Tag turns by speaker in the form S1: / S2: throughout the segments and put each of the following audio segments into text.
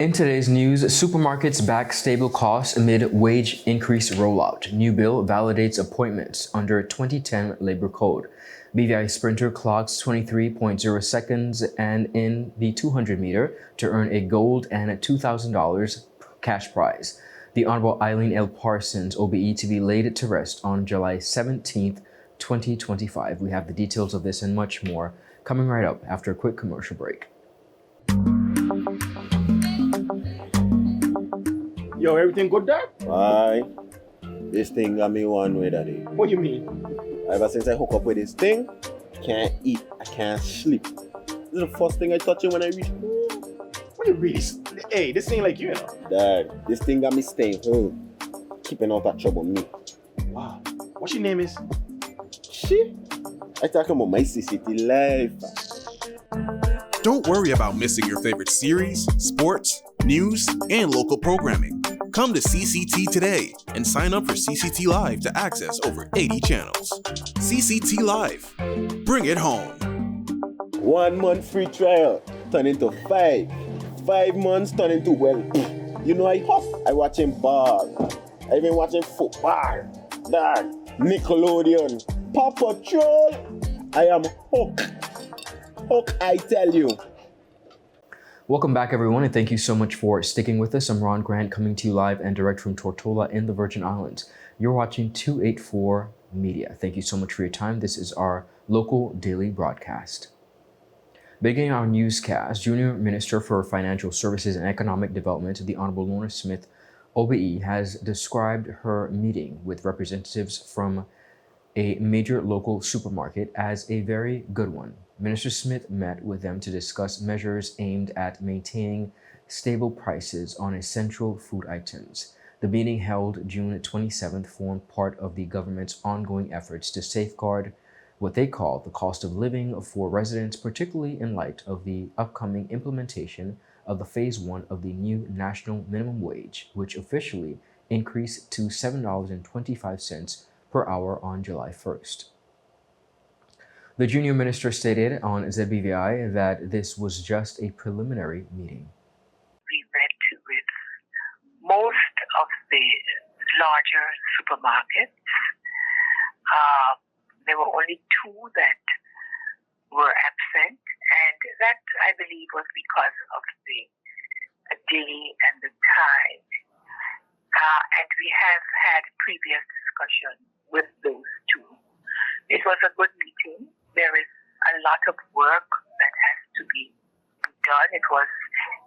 S1: In today's news, supermarkets back stable costs amid wage increase rollout. New bill validates appointments under 2010 labor code. BVI sprinter clocks 23.0 seconds and in the 200 meter to earn a gold and $2,000 cash prize. The Honorable EILEENE L. Parsons OBE to be laid to rest on July 17th, 2025. We have the details of this and much more coming right up after a quick commercial break.
S2: Yo, everything good there?
S3: Aye. This thing got me one way, daddy.
S2: What you mean?
S3: Ever since I hook up with this thing, I can't eat, I can't sleep. This is the first thing I touch it when I reach home.
S2: What you really? Hey, this ain't like you,
S3: Dad, this thing got me staying home, keeping out of trouble me.
S2: Wow. What your name is?
S3: Shit. I talking about my CCT life.
S4: Don't worry about missing your favorite series, sports, news, and local programming. Come to CCT today and sign up for CCT Live to access over 80 channels. CCT Live. Bring it home.
S3: 1 month free trial turn into 5. 5 months turn into, well, you know I hop. I watching ball. I even watching football. Dad, Nickelodeon, Paw Patrol. I am hooked. Hook, I tell you.
S1: Welcome back, everyone, and thank you so much for sticking with us. I'm Ron Grant, coming to you live and direct from Tortola in the Virgin Islands. You're watching 284 Media. Thank you so much for your time. This is our local daily broadcast. Beginning our newscast, Junior Minister for Financial Services and Economic Development, the Honorable Lorna Smith, OBE, has described her meeting with representatives from a major local supermarket as a very good one. Minister Smith met with them to discuss measures aimed at maintaining stable prices on essential food items. The meeting held June 27th formed part of the government's ongoing efforts to safeguard what they call the cost of living for residents, particularly in light of the upcoming implementation of the Phase 1 of the new national minimum wage, which officially increased to $7.25 per hour on July 1st. The junior minister stated on ZBVI that this was just a preliminary meeting.
S5: We met with most of the larger supermarkets. There were only 2 that were absent, and that, I believe, was because of the day and the time. And we have had previous discussion with those 2. It was a good meeting. There is a lot of work that has to be done. It was,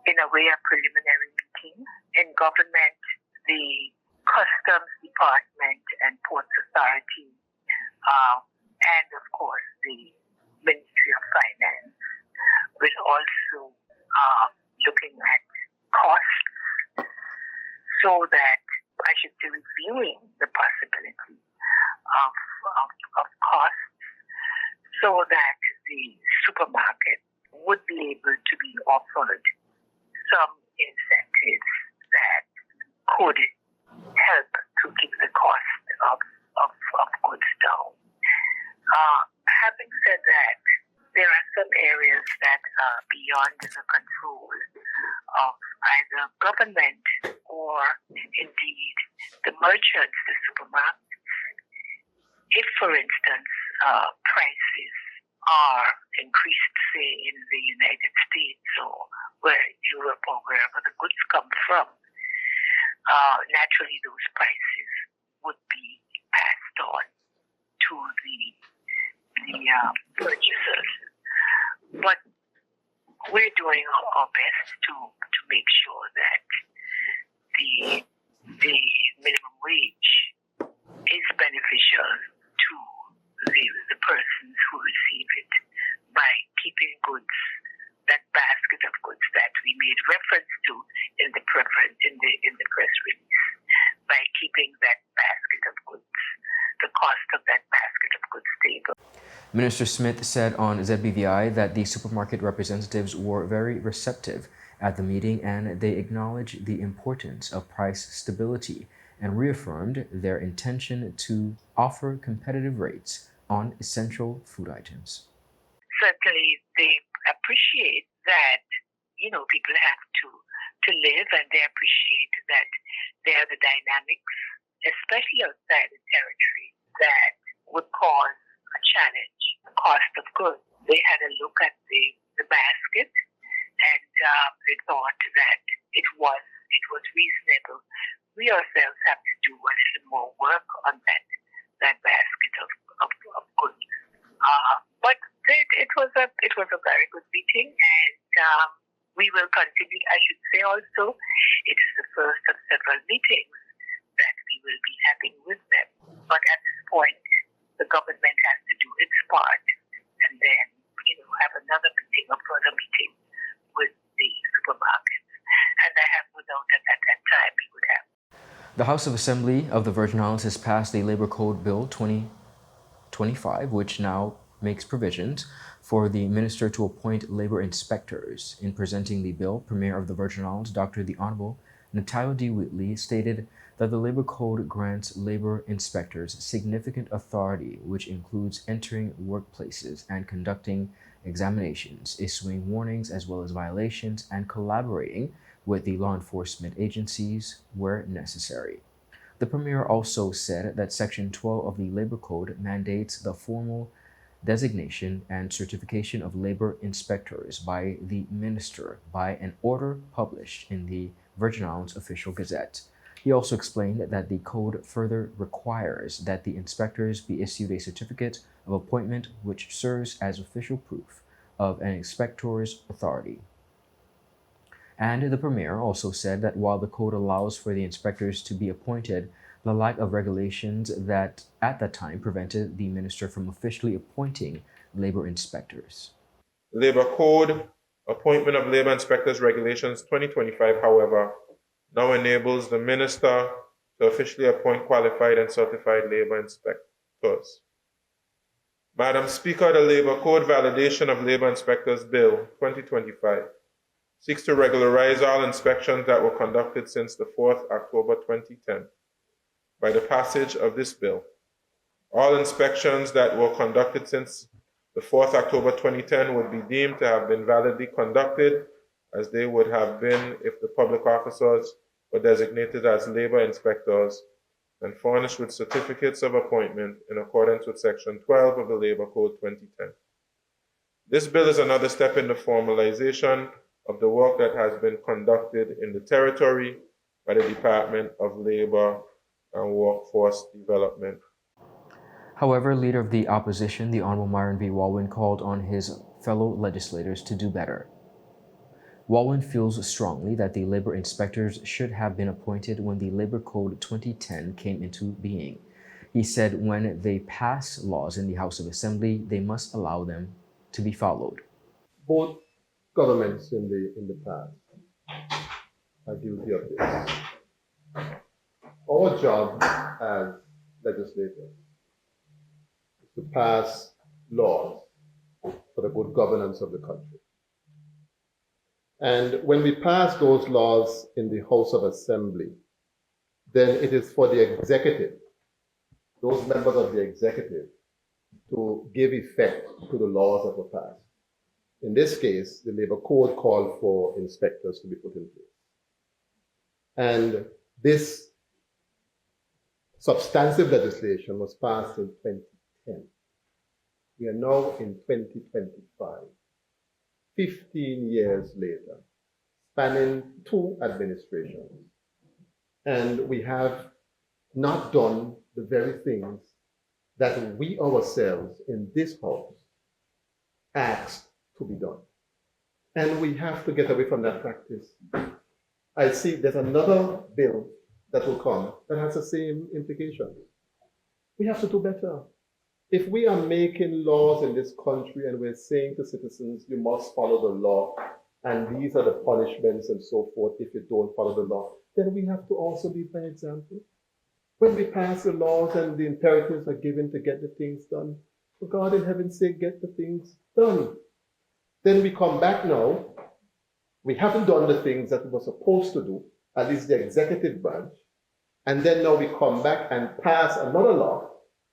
S5: in a way, a preliminary meeting. In government, the Customs Department and Ports Authority, and of course the Ministry of Finance, will also looking at costs, so that I should be reviewing the possibility of costs, so that the supermarket would be able to be offered some incentives that could help to keep the cost of goods down. Having said that, there are some areas that are beyond the control of either government or indeed the merchants, the supermarkets. If, for instance, prices are increased, say, in the United States or where Europe or wherever the goods come from, naturally those prices would be passed on to the purchasers. But we're doing our best to make sure that the minimum wage is beneficial to the persons who receive it by keeping goods, that basket of goods that we made reference to in the press release, by keeping that basket of goods, the cost of that basket of goods stable.
S1: Minister Smith said on ZBVI that the supermarket representatives were very receptive at the meeting and they acknowledged the importance of price stability and reaffirmed their intention to offer competitive rates on essential food items.
S5: Certainly, they appreciate that, people have to to live, and they appreciate that there are the dynamics, especially outside the territory, that would cause a challenge, the cost of goods. They had a look at the basket, and they thought that it was reasonable. We ourselves have to do a little more work on that basket of goods. But it was a very good meeting, and we will continue. I should say also, it is the first of several meetings that we will be having with them. But at this point, the government has to do its part, and then have another meeting, a further meeting with the supermarkets. And I have no doubt that at that time we would have.
S1: The House of Assembly of the Virgin Islands has passed the Labor Code Bill 2025, which now makes provisions for the minister to appoint labor inspectors. In presenting the bill, Premier of the Virgin Islands, Dr. the Honorable Natalia D. Whitley, stated that the Labor Code grants labor inspectors significant authority, which includes entering workplaces and conducting examinations, issuing warnings as well as violations, and collaborating with the law enforcement agencies where necessary. The Premier also said that Section 12 of the Labor Code mandates the formal designation and certification of labor inspectors by the minister by an order published in the Virgin Islands Official Gazette. He also explained that the code further requires that the inspectors be issued a certificate of appointment which serves as official proof of an inspector's authority. And the Premier also said that while the code allows for the inspectors to be appointed, the lack of regulations that at that time prevented the minister from officially appointing labor inspectors.
S6: Labor Code, Appointment of Labor Inspectors Regulations 2025, however, now enables the minister to officially appoint qualified and certified labor inspectors. Madam Speaker, the Labor Code Validation of Labor Inspectors Bill 2025 seeks to regularize all inspections that were conducted since the 4th October 2010. By the passage of this bill, all inspections that were conducted since the 4th October 2010 would be deemed to have been validly conducted, as they would have been if the public officers were designated as labor inspectors and furnished with certificates of appointment in accordance with Section 12 of the Labor Code 2010. This bill is another step in the formalization of the work that has been conducted in the territory by the Department of Labor and Workforce Development.
S1: However, Leader of the Opposition, the Honorable Myron V. Walwyn, called on his fellow legislators to do better. Walwyn feels strongly that the labor inspectors should have been appointed when the Labor Code 2010 came into being. He said when they pass laws in the House of Assembly, they must allow them to be followed.
S7: Both governments in the past are guilty of this. Our job as legislators is to pass laws for the good governance of the country. And when we pass those laws in the House of Assembly, then it is for the executive, those members of the executive, to give effect to the laws that were passed. In this case, the Labor Code called for inspectors to be put in place. And this substantive legislation was passed in 2010. We are now in 2025, 15 years later, spanning 2 administrations. And we have not done the very things that we ourselves in this House asked to be done. And we have to get away from that practice. I see there's another bill that will come that has the same implications. We have to do better. If we are making laws in this country and we're saying to citizens, you must follow the law, and these are the punishments and so forth if you don't follow the law, then we have to also lead by example. When we pass the laws and the imperatives are given to get the things done, for God in heaven's sake, get the things done. Then we come back now, we haven't done the things that we were supposed to do, at least the executive branch, and then now we come back and pass another law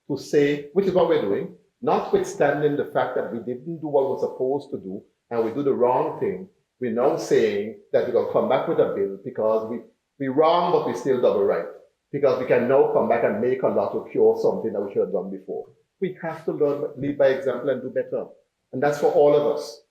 S7: to say, which is what we're doing, notwithstanding the fact that we didn't do what we were supposed to do, and we do the wrong thing, We're now saying that we're going to come back with a bill because we're wrong, but we're still double right. Because we can now come back and make a lot to cure something that we should have done before. We have to lead by example and do better. And that's for all of us.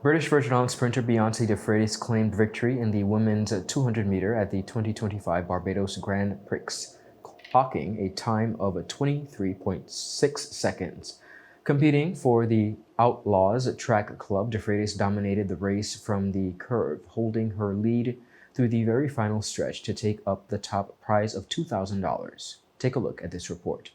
S1: British Virgin Islands sprinter Beyonce de Freitas claimed victory in the women's 200 meter at the 2025 Barbados Grand Prix, clocking a time of 23.6 seconds. Competing for the Outlaws Track Club, de Freitas dominated the race from the curve, holding her lead through the very final stretch to take up the top prize of $2,000. Take a look at this report.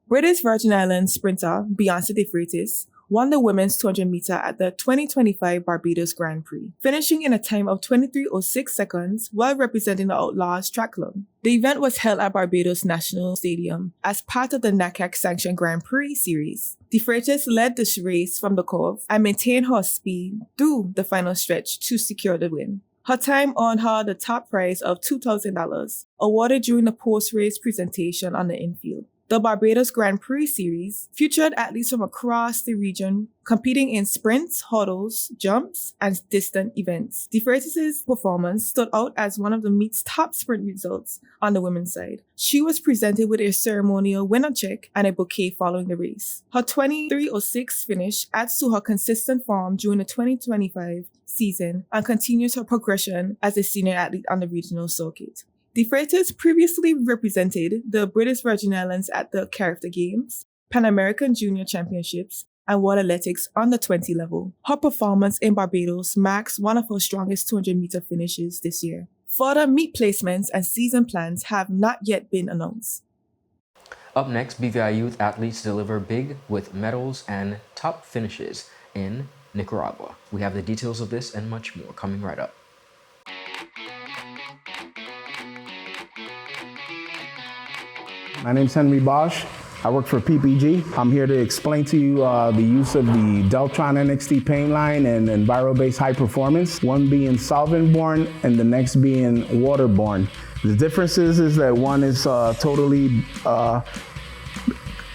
S8: British Virgin Islands sprinter Beyonce de Freitas won the women's 200 meter at the 2025 Barbados Grand Prix, finishing in a time of 23:06 seconds while representing the Outlaws Track Club. The event was held at Barbados National Stadium as part of the NICARAGUA sanctioned Grand Prix series. De Freitas led the race from the curve and maintained her speed through the final stretch to secure the win. Her time earned her the top prize of $2,000, awarded during the post-race presentation on the infield. The Barbados Grand Prix Series featured athletes from across the region competing in sprints, hurdles, jumps, and distant events. De Freitas' performance stood out as one of the meet's top sprint results on the women's side. She was presented with a ceremonial winner check and a bouquet following the race. Her 23:06 finish adds to her consistent form during the 2025 season and continues her progression as a senior athlete on the regional circuit. De Freitas previously represented the British Virgin Islands at the Character Games, Pan American Junior Championships, and World Athletics on the 20 level. Her performance in Barbados marks one of her strongest 200-meter finishes this year. Further meet placements and season plans have not yet been announced.
S1: Up next, BVI youth athletes deliver big with medals and top finishes in Nicaragua. We have the details of this and much more coming right up.
S9: My name's Henry Bosch. I work for PPG. I'm here to explain to you the use of the Deltron NXT paint line and Enviro-based high performance, one being solvent-borne and the next being waterborne. The difference is that one is totally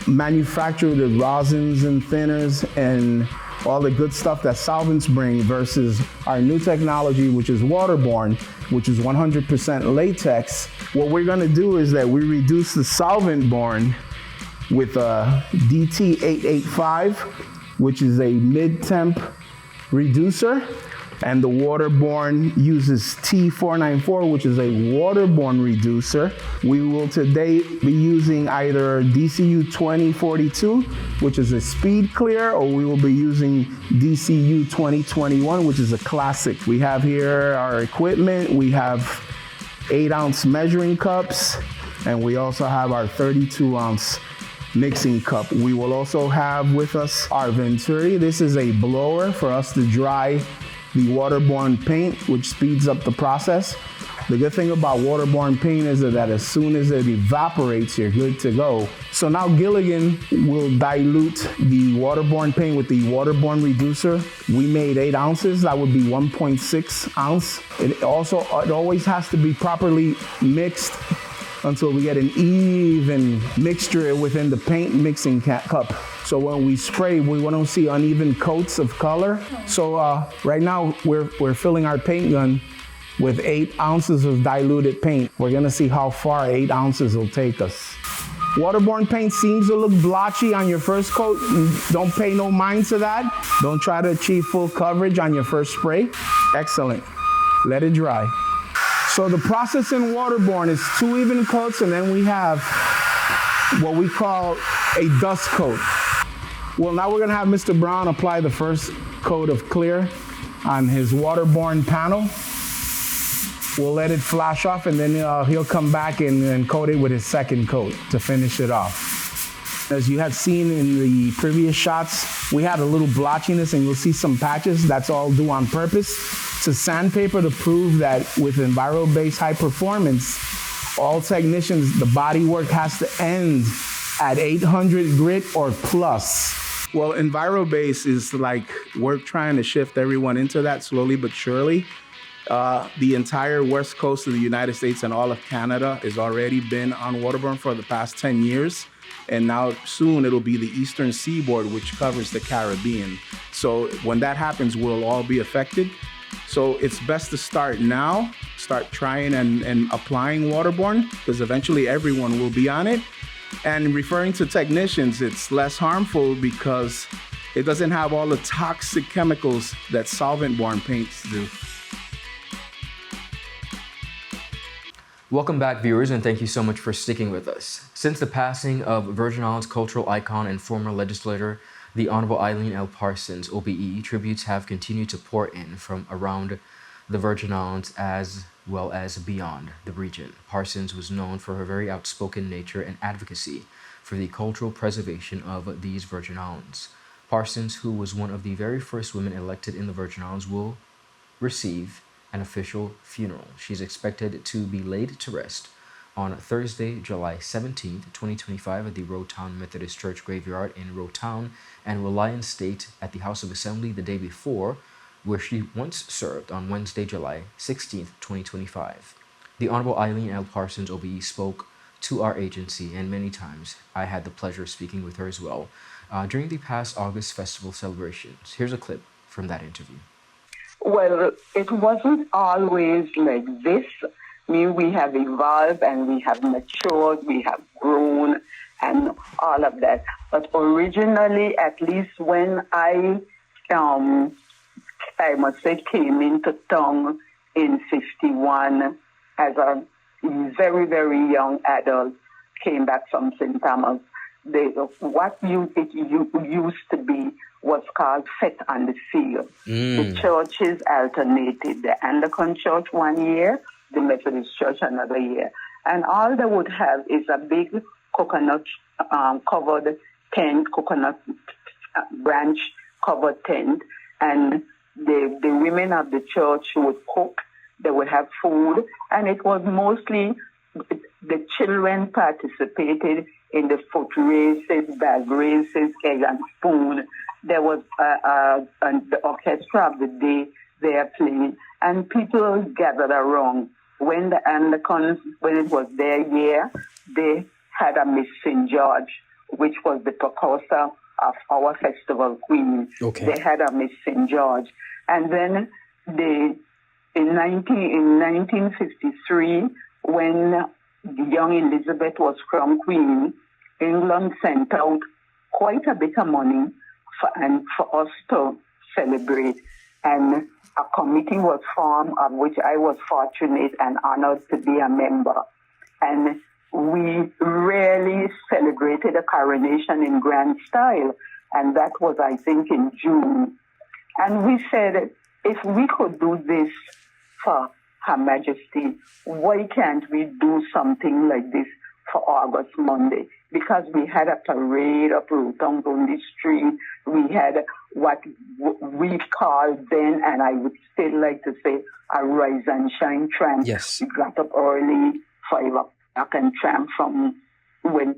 S9: manufactured with rosins and thinners and all the good stuff that solvents bring versus our new technology, which is waterborne, which is 100% latex. What we're gonna do is that we reduce the solvent-borne with a DT885, which is a mid-temp reducer, and the waterborne uses T494, which is a waterborne reducer. We will today be using either DCU 2042, which is a speed clear, or we will be using DCU 2021, which is a classic. We have here our equipment. We have 8-ounce measuring cups, and we also have our 32-ounce mixing cup. We will also have with us our Venturi. This is a blower for us to dry the waterborne paint, which speeds up the process. The good thing about waterborne paint is that as soon as it evaporates, you're good to go. So now Gilligan will dilute the waterborne paint with the waterborne reducer. We made 8 ounces, that would be 1.6 ounce. It always has to be properly mixed until we get an even mixture within the paint mixing cup. So when we spray, we don't see uneven coats of color. So right now we're filling our paint gun with 8 ounces of diluted paint. We're gonna see how far 8 ounces will take us. Waterborne paint seems to look blotchy on your first coat. Don't pay no mind to that. Don't try to achieve full coverage on your first spray. Excellent. Let it dry. So the process in waterborne is 2 even coats, and then we have what we call a dust coat. Well, now we're gonna have Mr. Brown apply the first coat of clear on his waterborne panel. We'll let it flash off, and then he'll come back and coat it with his second coat to finish it off. As you had seen in the previous shots, we had a little blotchiness, and you'll see some patches. That's all due on purpose to sandpaper to prove that with Enviro-based high performance, all technicians, the body work has to end at 800 grit or plus. Well, Enviro-based is like we're trying to shift everyone into that slowly but surely. The entire west coast of the United States and all of Canada has already been on waterborne for the past 10 years. And now soon it'll be the eastern seaboard, which covers the Caribbean. So when that happens, we'll all be affected. So it's best to start now, start trying and applying waterborne, because eventually everyone will be on it. And referring to technicians, it's less harmful because it doesn't have all the toxic chemicals that solvent-borne paints do.
S1: Welcome back, viewers, and thank you so much for sticking with us. Since the passing of Virgin Islands cultural icon and former legislator, the Honorable EILEENE L. Parsons, OBE, tributes have continued to pour in from around the Virgin Islands as well as beyond the region. Parsons was known for her very outspoken nature and advocacy for the cultural preservation of these Virgin Islands. Parsons, who was one of the very first women elected in the Virgin Islands, will receive an official funeral. She's expected to be laid to rest on Thursday, July 17th, 2025 at the Rotown Methodist Church Graveyard in Rotown, and will lie in state at the House of Assembly the day before, where she once served on Wednesday, July 16th, 2025. The Honorable EILEENE L. Parsons, OBE, spoke to our agency, and many times I had the pleasure of speaking with her as well during the past August festival celebrations. Here's a clip from that interview.
S10: Well, it wasn't always like this. I mean, we have evolved and we have matured, we have grown and all of that. But originally, at least when I must say, came into town in 51 as a very, very young adult, came back from St. Thomas. What used to be was called Fet on the Field. The churches alternated. The Anglican Church one year, the Methodist Church another year. And all they would have is a big coconut covered tent, coconut branch covered tent, and the women of the church would cook. They would have food, and it was mostly the children participated in the foot races, bag races, egg and spoon. There was the orchestra of the day there playing, and people gathered around. When the Anglicans, when it was their year, they had a Miss St. George, which was the precursor of our festival queen. Okay. They had a Miss St. George. And then in 1953, when young Elizabeth was crowned queen, England sent out quite a bit of money for us to celebrate. And a committee was formed, of which I was fortunate and honored to be a member. And we really celebrated a coronation in grand style. And that was, I think, in June. And we said, if we could do this for Her Majesty, why can't we do something like this for August Monday? Because we had a parade of Rotown on the street. We had what we called then, and I would still like to say, a rise and shine tramp. Yes. We got up early, 5 o'clock, and tramp from when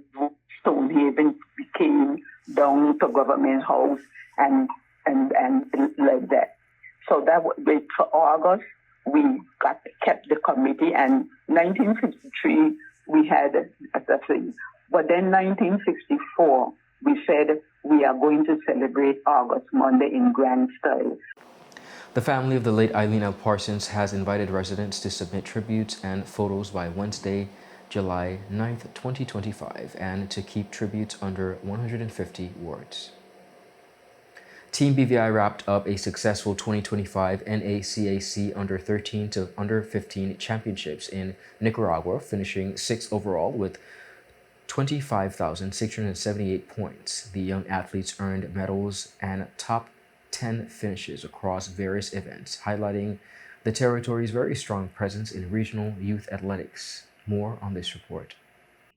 S10: Stonehaven came down to Government House and like that. So that was for August. We kept the committee, and 1953 we had a thing. But then 1964 we said we are going to celebrate August Monday in grand style.
S1: The family of the late EILEENE L. Parsons has invited residents to submit tributes and photos by Wednesday, July 9th, 2025, and to keep tributes under 150 words. Team BVI wrapped up a successful 2025 NACAC Under 13 to Under 15 Championships in Nicaragua, finishing 6th overall with 25,678 points. The young athletes earned medals and top 10 finishes across various events, highlighting the territory's very strong presence in regional youth athletics. More on this report.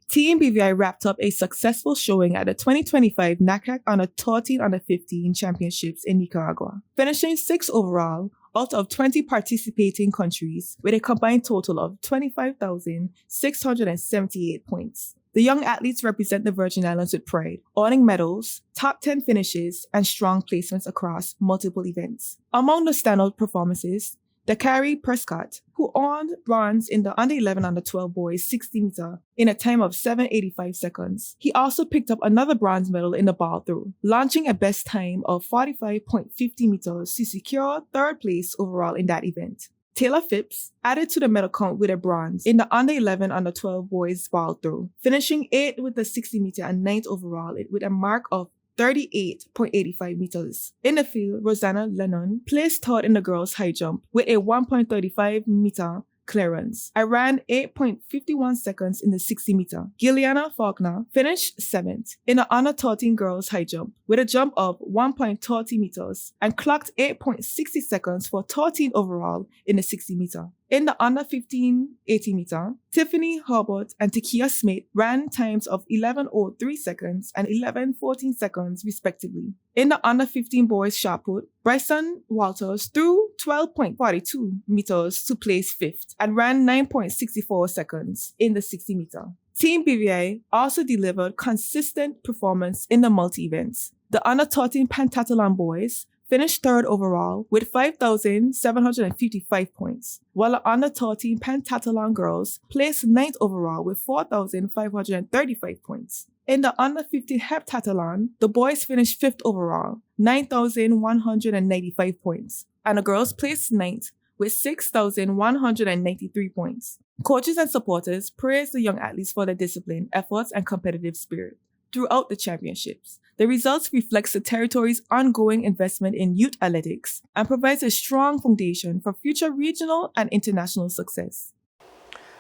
S8: Team BVI wrapped up a successful showing at the 2025 NICAC Under 13 Under 15 Championships in Nicaragua, finishing 6th overall out of 20 participating countries with a combined total of 25,678 points. The young athletes represent the Virgin Islands with pride, earning medals, top 10 finishes, and strong placements across multiple events. Among the standout performances, Dakari Prescott, who earned bronze in the under 11 under 12 boys 60 meter in a time of 7:85 seconds. He also picked up another bronze medal in the ball throw, launching a best time of 45.50 meters to secure third place overall in that event. Taylor Phipps added to the medal count with a bronze in the under 11 under 12 boys ball throw, finishing 8th with the 60 meter and 9th overall with a mark of 38.85 meters. In the field, Rosanna Lennon placed third in the girls' high jump with a 1.35 meter clearance. I ran 8.51 seconds in the 60 meter. Gilliana Faulkner finished 7th in the under 13 girls' high jump with a jump of 1.30 meters and clocked 8.60 seconds for 13th overall in the 60 meter. In the under 15 80 meter, Tiffany Herbert and Takia Smith ran times of 11:03 seconds and 11:14 seconds respectively. In the under 15 boys shot put, Bryson Walters threw 12.42 meters to place 5th and ran 9.64 seconds in the 60 meter. Team BVI also delivered consistent performance in the multi-events. The under 13 pentathlon boys finished 3rd overall with 5,755 points, while the under 13 pentathlon girls placed 9th overall with 4,535 points. In the under 15 heptathlon, the boys finished 5th overall, 9,195 points, and the girls placed 9th with 6,193 points. Coaches and supporters praised the young athletes for their discipline, efforts, and competitive spirit throughout the championships. The results reflects the territory's ongoing investment in youth athletics and provides a strong foundation for future regional and international success.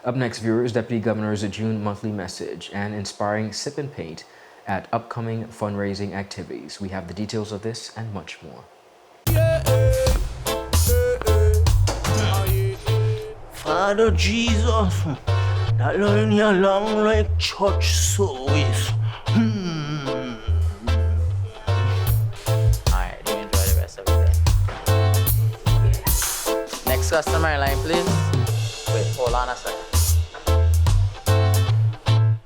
S1: Up next, viewers, Deputy Governor's June monthly message and inspiring sip and paint at upcoming fundraising activities. We have the details of this and much more.
S11: Father Jesus, that line here long like church service.
S12: Alright, do enjoy the rest of the day. Next customer line, please. Wait, hold on a second.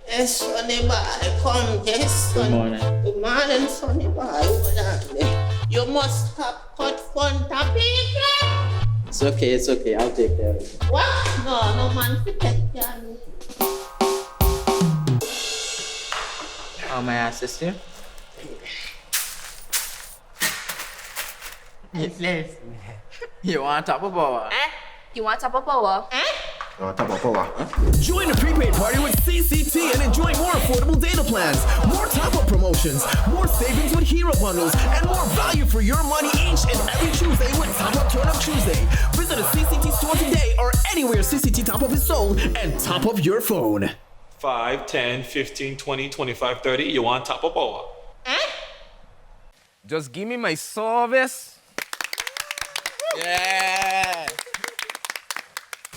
S11: Yes, Sonny boy, come, yes, son.
S12: Good morning.
S11: Good morning, Sonny boy. Hold on there. You must have cut fun people.
S12: It's okay, I'll take care of it.
S11: What? No man forget you.
S12: How may I assist you?
S11: Yes.
S12: You want top of power?
S13: You want top of power?
S14: Join the prepaid party with CCT and enjoy more affordable data plans, more top-up promotions, more savings with hero bundles, and more value for your money each and every Tuesday with Top Up Turn Up Tuesday. Visit a CCT store today or anywhere CCT Top Up is sold and top up your phone.
S15: 5, 10, 15, 20, 25, 30. You want top of power?
S16: Just give me my service.
S12: Yeah.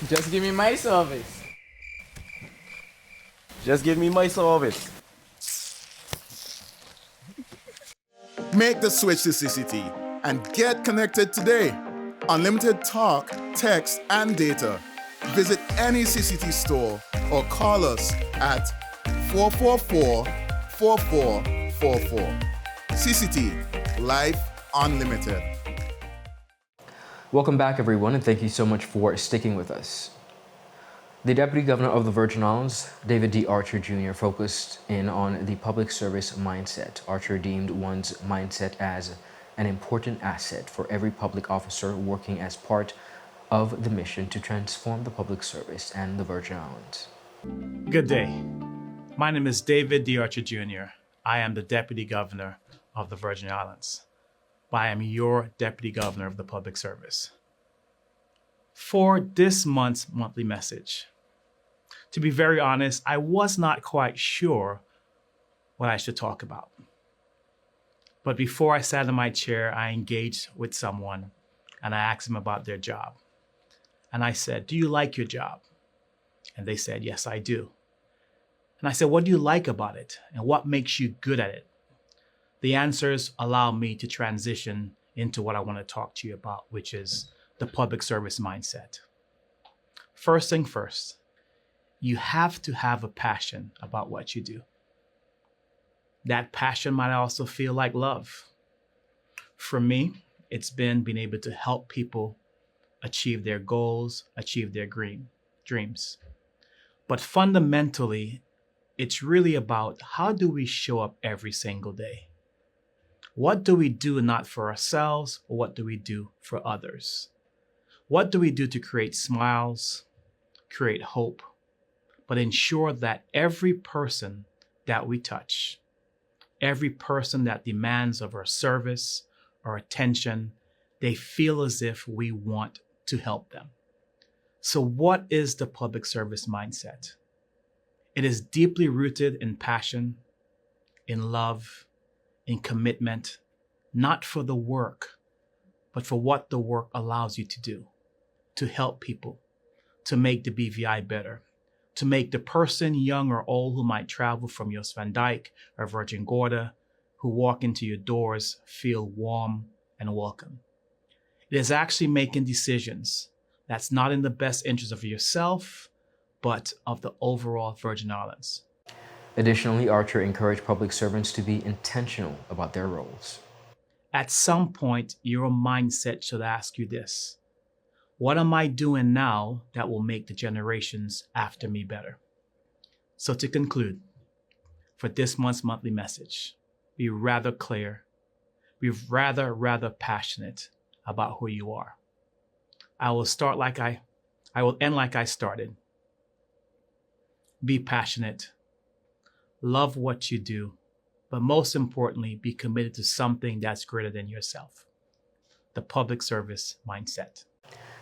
S12: Just give me my service.
S16: Just give me my service.
S17: Make the switch to CCT and get connected today. Unlimited talk, text, and data. Visit any CCT store or call us at 444-4444. CCT, Life Unlimited.
S1: Welcome back, everyone, and thank you so much for sticking with us. The Deputy Governor of the Virgin Islands, David D. Archer Jr., focused in on the public service mindset. Archer deemed one's mindset as an important asset for every public officer working as part of the mission to transform the public service and the Virgin Islands.
S18: Good day. My name is David D. Archer Jr. I am the Deputy Governor of the Virgin Islands. But I am your Deputy Governor of the Public Service. For this month's monthly message, to be very honest, I was not quite sure what I should talk about. But before I sat in my chair, I engaged with someone and I asked them about their job. And I said, "Do you like your job?" And they said, "Yes, I do." And I said, "What do you like about it? And what makes you good at it?" The answers allow me to transition into what I want to talk to you about, which is the public service mindset. First thing first, you have to have a passion about what you do. That passion might also feel like love. For me, it's been being able to help people achieve their goals, achieve their dreams. But fundamentally, it's really about how do we show up every single day? What do we do not for ourselves, or what do we do for others? What do we do to create smiles, create hope, but ensure that every person that we touch, every person that demands of our service or attention, they feel as if we want to help them. So what is the public service mindset? It is deeply rooted in passion, in love, in commitment, not for the work, but for what the work allows you to do, to help people, to make the BVI better, to make the person, young or old, who might travel from Jos Van Dyke or Virgin Gorda, who walk into your doors, feel warm and welcome. It is actually making decisions that's not in the best interest of yourself, but of the overall Virgin Islands.
S1: Additionally, Archer encouraged public servants to be intentional about their roles.
S18: At some point, your mindset should ask you this: what am I doing now that will make the generations after me better? So to conclude, for this month's monthly message, be rather clear, be rather passionate about who you are. I will end like I started. Be passionate, love what you do, but most importantly, be committed to something that's greater than yourself. The public service mindset.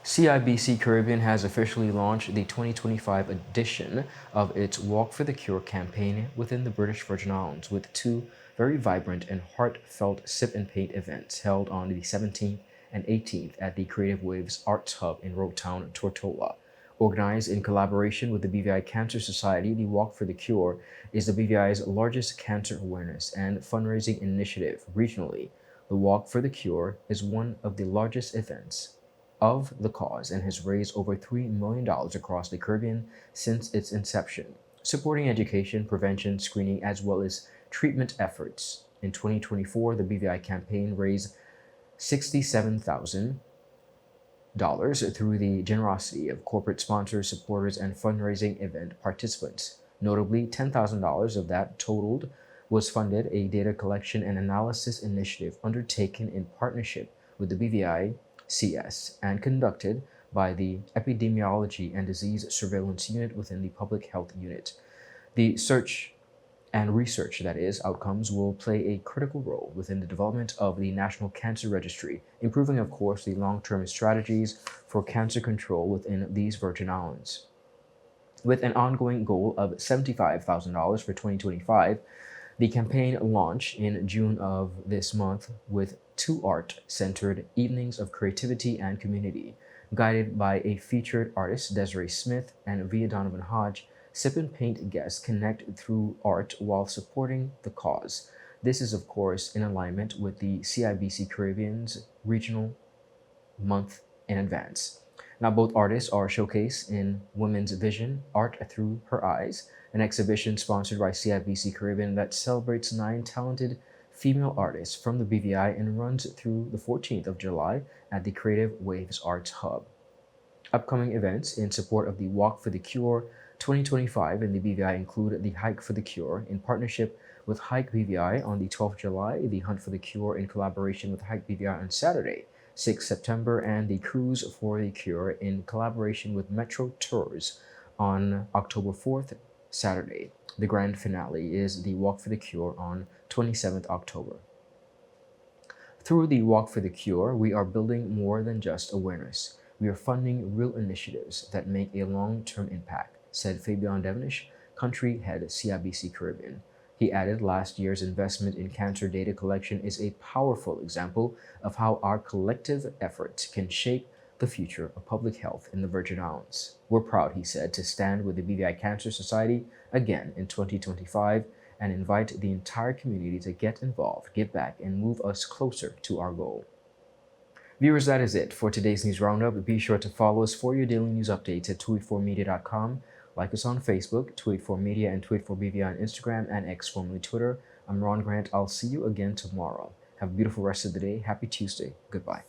S1: CIBC Caribbean has officially launched the 2025 edition of its Walk for the Cure campaign within the British Virgin Islands, with two very vibrant and heartfelt sip and paint events held on the 17th and 18th at the Creative Waves Arts Hub in Roadtown, Tortola. Organized in collaboration with the BVI Cancer Society, the Walk for the Cure is the BVI's largest cancer awareness and fundraising initiative regionally. The Walk for the Cure is one of the largest events of the cause and has raised over $3 million across the Caribbean since its inception, supporting education, prevention, screening, as well as treatment efforts. In 2024, the BVI campaign raised $67,000 through the generosity of corporate sponsors, supporters, and fundraising event participants. Notably, $10,000 of that totaled was funded a data collection and analysis initiative undertaken in partnership with the BVI CS and conducted by the Epidemiology and Disease Surveillance Unit within the Public Health Unit. The search and research, that is, outcomes, will play a critical role within the development of the National Cancer Registry, improving, of course, the long-term strategies for cancer control within these Virgin Islands. With an ongoing goal of $75,000 for 2025, the campaign launched in June of this month with two art-centered evenings of creativity and community, guided by a featured artist, Desiree Smith, and via Donovan Hodge. Sip and Paint guests connect through art while supporting the cause. This is, of course, in alignment with the CIBC Caribbean's regional month in advance. Now, both artists are showcased in Women's Vision, Art Through Her Eyes, an exhibition sponsored by CIBC Caribbean that celebrates 9 talented female artists from the BVI and runs through the 14th of July at the Creative Waves Arts Hub. Upcoming events in support of the Walk for the Cure 2025 in the BVI include the Hike for the Cure in partnership with Hike BVI on the 12th of July, the Hunt for the Cure in collaboration with Hike BVI on Saturday, 6th September, and the Cruise for the Cure in collaboration with Metro Tours on October 4th, Saturday. The grand finale is the Walk for the Cure on 27th October. Through the Walk for the Cure, we are building more than just awareness. We are funding real initiatives that make a long-term impact, said Fabian Devenish, country head CIBC Caribbean. He added, last year's investment in cancer data collection is a powerful example of how our collective efforts can shape the future of public health in the Virgin Islands. We're proud, he said, to stand with the BVI Cancer Society again in 2025 and invite the entire community to get involved, give back, and move us closer to our goal. Viewers, that is it for today's News Roundup. Be sure to follow us for your daily news updates at 284media.com. Like us on Facebook, 284media, and 284BVI on Instagram and X, formerly Twitter. I'm Ron Grant. I'll see you again tomorrow. Have a beautiful rest of the day. Happy Tuesday. Goodbye.